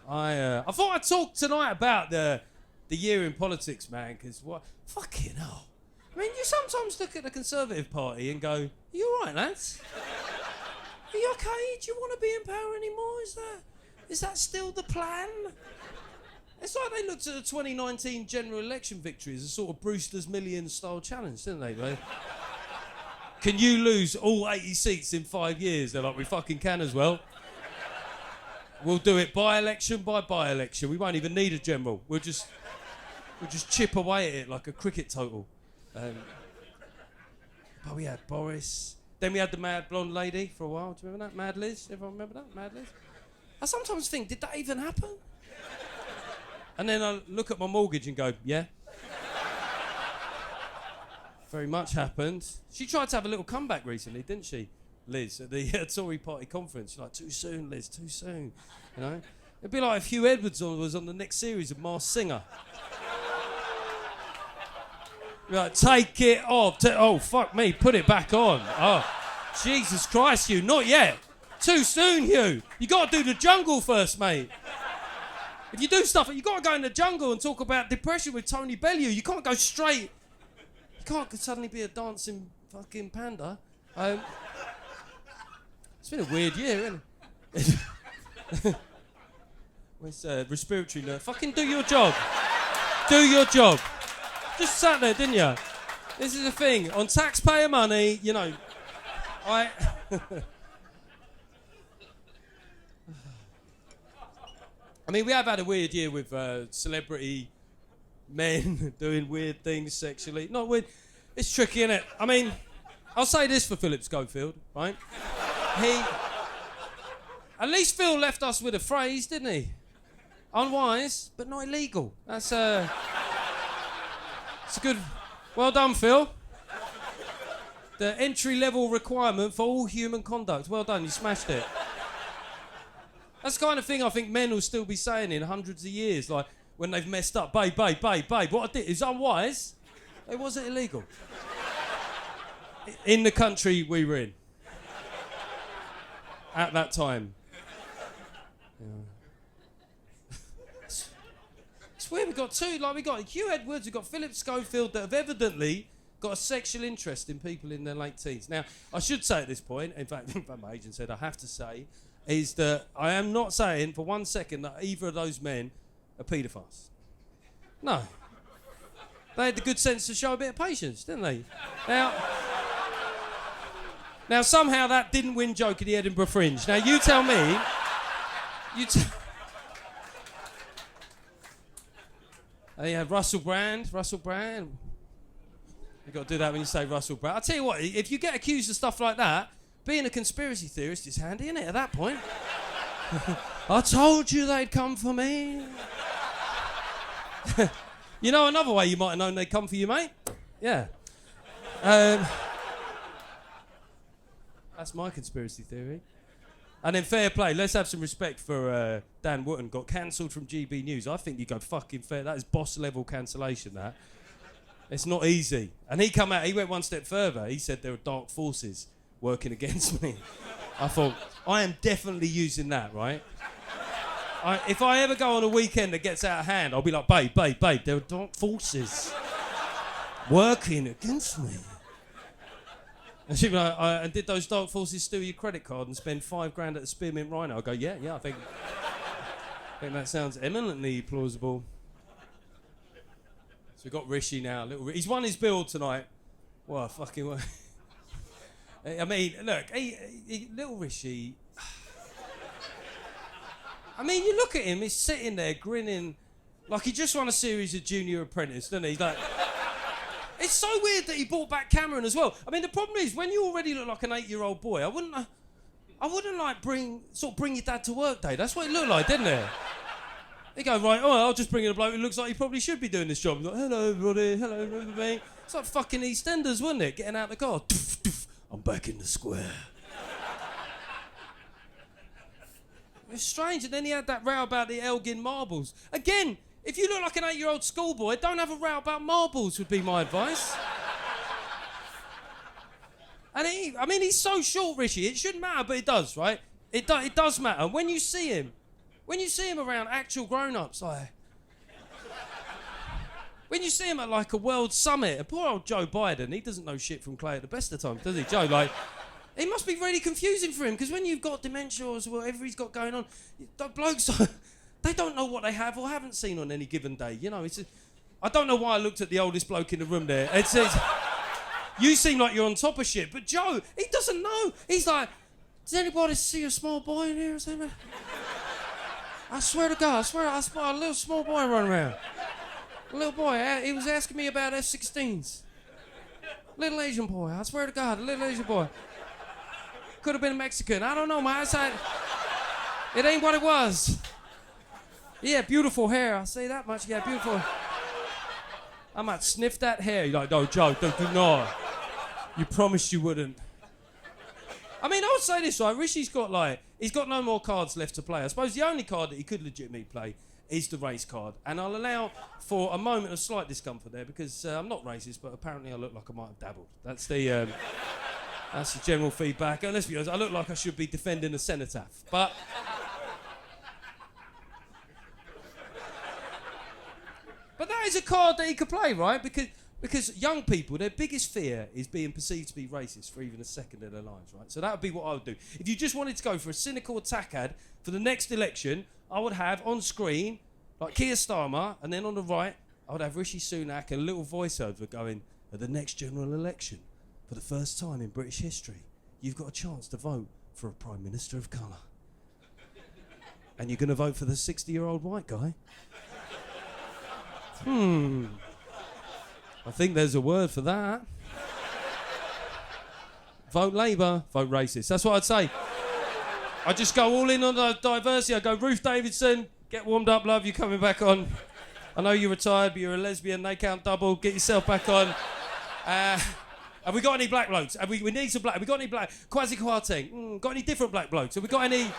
I thought I'd talk tonight about the year in politics, man, because what? Fucking hell. I mean, you sometimes look at the Conservative Party and go, are you all right, lads? Are you okay? Do you want to be in power anymore? Is that still the plan? It's like they looked at the 2019 general election victory as a sort of Brewster's Millions style challenge, didn't they? Right? Can you lose all 80 seats in 5 years? They're like, we fucking can as well. We'll do it by-election by by-election. We won't even need a general. We'll just chip away at it like a cricket total. But we had Boris. Then we had the mad blonde lady for a while. Do you remember that? Mad Liz? Everyone remember that? Mad Liz? I sometimes think, did that even happen? And then I look at my mortgage and go, yeah. Very much happened. She tried to have a little comeback recently, didn't she? Liz, at the Tory party conference. She's like, too soon, Liz, too soon. You know? It'd be like if Hugh Edwards was on the next series of Masked Singer. Like, take it off. Oh, fuck me, put it back on. Oh, Jesus Christ, Hugh, not yet. Too soon, Hugh. You got to do the jungle first, mate. If you do stuff, you got to go in the jungle and talk about depression with Tony Bellew. You can't go straight. You can't suddenly be a dancing fucking panda. It's been a weird year, isn't it? Where's respiratory nerve? Fucking do your job. Do your job. Just sat there, didn't you? This is the thing. On taxpayer money, you know, I mean, we have had a weird year with celebrity men doing weird things sexually. Not weird. It's tricky, innit? I mean, I'll say this for Philip Schofield, right? At least Phil left us with a phrase, didn't he? Unwise, but not illegal. It's a good... Well done, Phil. The entry-level requirement for all human conduct. Well done, you smashed it. That's the kind of thing I think men will still be saying in hundreds of years, like when they've messed up. Babe, what I did is unwise. It wasn't illegal. In the country we were in. At that time. Yeah. It's weird, we've got two, like we got Hugh Edwards, we've got Philip Schofield that have evidently got a sexual interest in people in their late teens. Now, I should say at this point, in fact my agent said I have to say, is that I am not saying for 1 second that either of those men are paedophiles. No. They had the good sense to show a bit of patience, didn't they? Now somehow that didn't win joke at the Edinburgh Fringe. Now you tell me... You have Russell Brand. You've got to do that when you say Russell Brand. I'll tell you what, if you get accused of stuff like that, being a conspiracy theorist is handy, isn't it, at that point? I told you they'd come for me. You know another way you might have known they'd come for you, mate? Yeah. That's my conspiracy theory. And then fair play, let's have some respect for Dan Wootton, got cancelled from GB News. I think you go fucking fair. That is boss level cancellation, that. It's not easy. And he went one step further. He said there were dark forces working against me. I thought, I am definitely using that, right? If I ever go on a weekend that gets out of hand, I'll be like, babe, there are dark forces working against me. And she'd be like, and did those dark forces steal your credit card and spend $5,000 at the Spearmint Rhino? I'll go, yeah, I think that sounds eminently plausible. So we've got Rishi now. He's won his bill tonight. What fucking way. I mean, look, little Rishi... I mean, you look at him, he's sitting there grinning like he just won a series of Junior Apprentice, doesn't he? He's like... It's so weird that he brought back Cameron as well. I mean, the problem is, when you already look like an 8-year-old boy, I wouldn't like bring your dad to work day. That's what it looked like, didn't it? They go, right, I'll just bring in a bloke who looks like he probably should be doing this job. He's like, hello, everybody, hello, remember me? It's like fucking EastEnders, wasn't it? Getting out of the car. I'm back in the square. It's strange, and then he had that row about the Elgin marbles. Again, if you look like an 8-year-old schoolboy, don't have a row about marbles, would be my advice. And he's so short, Rishi, it shouldn't matter, but it does, right? It does matter. When you see him, when you see him around actual grown-ups, like... When you see him at, like, a world summit, and poor old Joe Biden, he doesn't know shit from Clay at the best of times, does he, Joe? Like, it must be really confusing for him, because when you've got dementia or whatever he's got going on, the blokes, they don't know what they have or haven't seen on any given day, you know? I don't know why I looked at the oldest bloke in the room there. You seem like you're on top of shit, but Joe, he doesn't know. He's like, does anybody see a small boy in here or something? I swear to God, I spot a little small boy running around. A little boy, he was asking me about F-16s. Little Asian boy, I swear to God, a little Asian boy. Could have been a Mexican, I don't know, my eyesight, it ain't what it was. Yeah, beautiful hair, I'll say that much, yeah, beautiful. I might sniff that hair. You're like, no, Joe, do not. You promised you wouldn't. I mean, I would say this, right, Rishi's got, he's got no more cards left to play. I suppose the only card that he could legitimately play is the race card. And I'll allow for a moment of slight discomfort there because I'm not racist, but apparently I look like I might have dabbled. That's the general feedback. And let's be honest, I look like I should be defending a cenotaph. But that is a card that he could play, right? Because young people, their biggest fear is being perceived to be racist for even a second of their lives, right? So that would be what I would do. If you just wanted to go for a cynical attack ad for the next election, I would have on screen, like Keir Starmer, and then on the right, I would have Rishi Sunak and a little voiceover going, at the next general election, for the first time in British history, you've got a chance to vote for a Prime Minister of colour. And you're going to vote for the 60-year-old white guy? I think there's a word for that. Vote Labour, vote racist. That's what I'd say. I just go all in on the diversity. I go, Ruth Davidson, get warmed up, love, you coming back on. I know you're retired, but you're a lesbian, they count double, get yourself back on. Have we got any black blokes? We need some black. Have we got any black? Kwasi Kwarteng. Got any different black blokes? Have we got any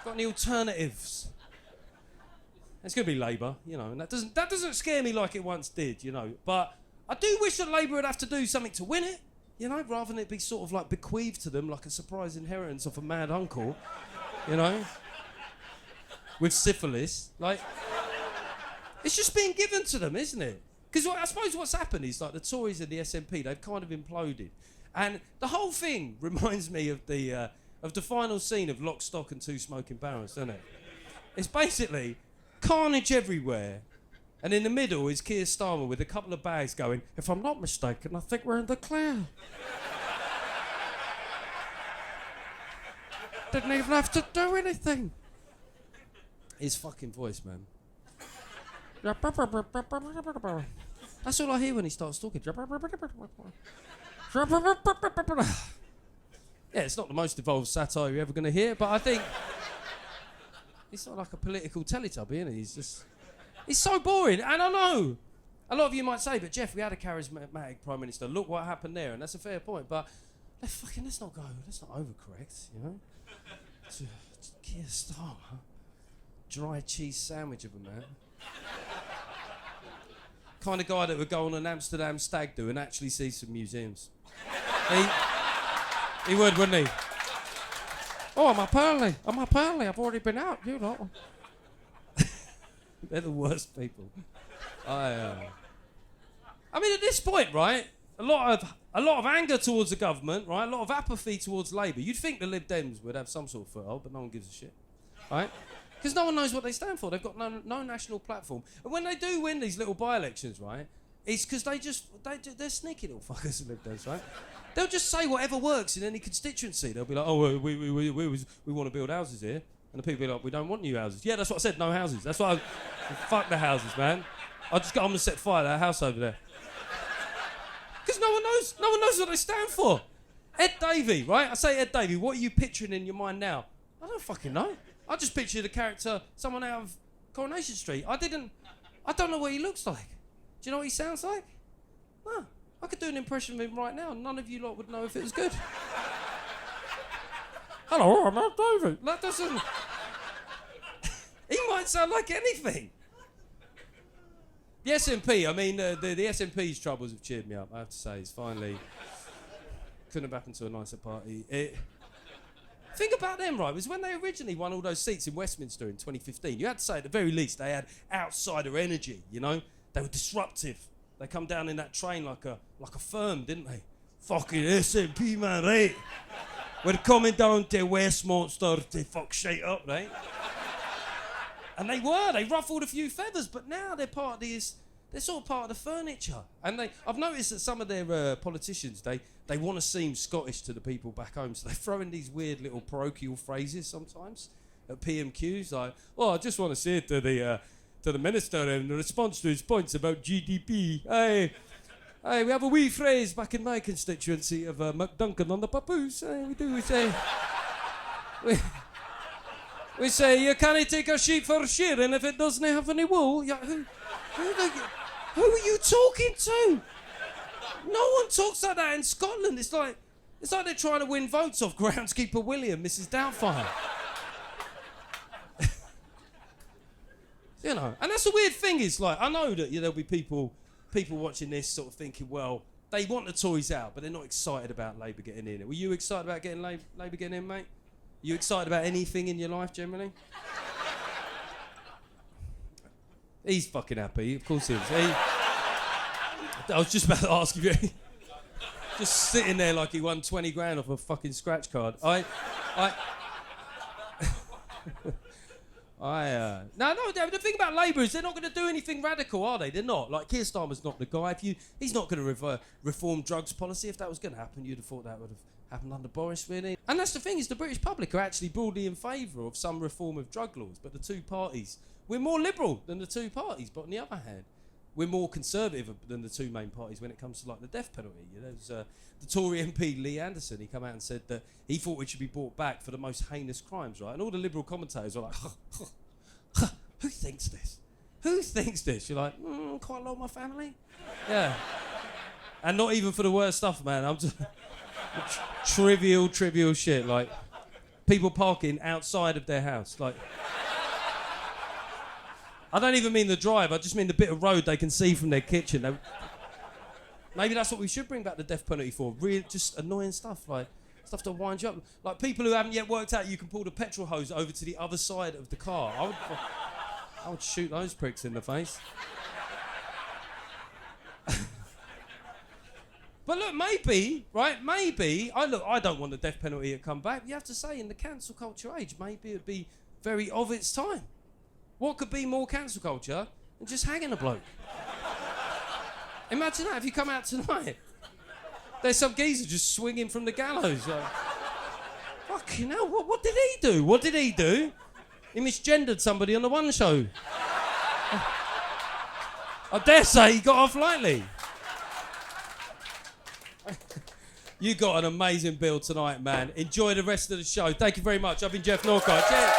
alternatives? It's going to be Labour, you know, and that doesn't scare me like it once did, you know. But I do wish that Labour would have to do something to win it, you know, rather than it be sort of like bequeathed to them like a surprise inheritance of a mad uncle, you know, with syphilis. Like, it's just being given to them, isn't it? Because I suppose what's happened is like the Tories and the SNP, they've kind of imploded, and the whole thing reminds me of the final scene of Lock, Stock and Two Smoking Barrels, doesn't it? It's basically carnage everywhere, and in the middle is Keir Starmer with a couple of bags going, if I'm not mistaken, I think we're in the clear. Didn't even have to do anything. His fucking voice, man. That's all I hear when he starts talking. Yeah, it's not the most evolved satire you're ever going to hear, but I think he's not like a political Teletubby, isn't he? He's so boring, and I know a lot of you might say, but Geoff, we had a charismatic Prime Minister. Look what happened there, and that's a fair point. But let's not overcorrect, you know. Keir Starmer, dry cheese sandwich of a man. Kind of guy that would go on an Amsterdam stag do and actually see some museums. He would, wouldn't he? Oh, am I pearly? I've already been out, you know. They're the worst people. I mean, at this point, right, a lot of anger towards the government, right, a lot of apathy towards Labour. You'd think the Lib Dems would have some sort of foothold, but no one gives a shit, right? Because no one knows what they stand for. They've got no national platform. And when they do win these little by-elections, right, it's because they're sneaky little fuckers, the Lib Dems, right? They'll just say whatever works in any constituency. They'll be like, oh, we want to build houses here. And the people be like, we don't want new houses. Yeah, that's what I said, no houses. That's what fuck the houses, man. I'll just go on and set fire to that house over there. Because no one knows what they stand for. Ed Davey, right? I say Ed Davey, what are you picturing in your mind now? I don't fucking know. I just pictured a character, someone out of Coronation Street. I don't know what he looks like. Do you know what he sounds like? No. I could do an impression of him right now. None of you lot would know if it was good. Hello, I'm Ed Davey. That doesn't... He might sound like anything. The SNP, I mean, the SNP's troubles have cheered me up, I have to say. It's finally... Couldn't have happened to a nicer party. Think about them, right? It was when they originally won all those seats in Westminster in 2015. You had to say, at the very least, they had outsider energy, you know? They were disruptive. They come down in that train like a firm, didn't they? Fucking SNP, man, right? We're coming down to Westminster to fuck shit up, right? And they ruffled a few feathers, but now they're sort of part of the furniture. And I've noticed that some of their politicians, they want to seem Scottish to the people back home, so they throw in these weird little parochial phrases sometimes at PMQs, like, "Oh, I just want to say to the minister in response to his points about GDP, we have a wee phrase back in my constituency of McDuncan on the papoose. We say, we say, you can't take a sheep for shearing if it doesn't have any wool." Yeah, who are you talking to? No one talks like that in Scotland. It's like they're trying to win votes off groundskeeper William, Mrs. Doubtfire. You know, and that's the weird thing is, like, I know that there'll be people watching this sort of thinking, well, they want the Tories out, but they're not excited about Labour getting in. Were you excited about getting Labour getting in, mate? You excited about anything in your life generally? He's fucking happy, of course he is. I was just about to ask you, just sitting there like he won 20 grand off a fucking scratch card. No, the thing about Labour is they're not going to do anything radical, are they? They're not. Like, Keir Starmer's not the guy. He's not going to reform drugs policy. If that was going to happen, you'd have thought that would have happened under Boris, really. And that's the thing, is the British public are actually broadly in favour of some reform of drug laws, but the two parties, we're more liberal than the two parties, but on the other hand, we're more conservative than the two main parties when it comes to, like, the death penalty. You know, the Tory MP Lee Anderson, he came out and said that he thought it should be brought back for the most heinous crimes, right? And all the liberal commentators were like, who thinks this? Who thinks this? You're like, quite a lot of my family. Yeah. And not even for the worst stuff, man. I'm just trivial shit, like people parking outside of their house, like. I don't even mean the drive, I just mean the bit of road they can see from their kitchen. Maybe that's what we should bring back the death penalty for. Real, just annoying stuff, like stuff to wind you up. Like people who haven't yet worked out you can pull the petrol hose over to the other side of the car. I would shoot those pricks in the face. But look, maybe, I don't want the death penalty to come back. You have to say, in the cancel culture age, maybe it'd be very of its time. What could be more cancel culture than just hanging a bloke? Imagine that if you come out tonight. There's some geezer just swinging from the gallows. Like, fucking hell, what did he do? What did he do? He misgendered somebody on the One Show. I dare say he got off lightly. You got an amazing bill tonight, man. Enjoy the rest of the show. Thank you very much. I've been Geoff Norcott. Cheers.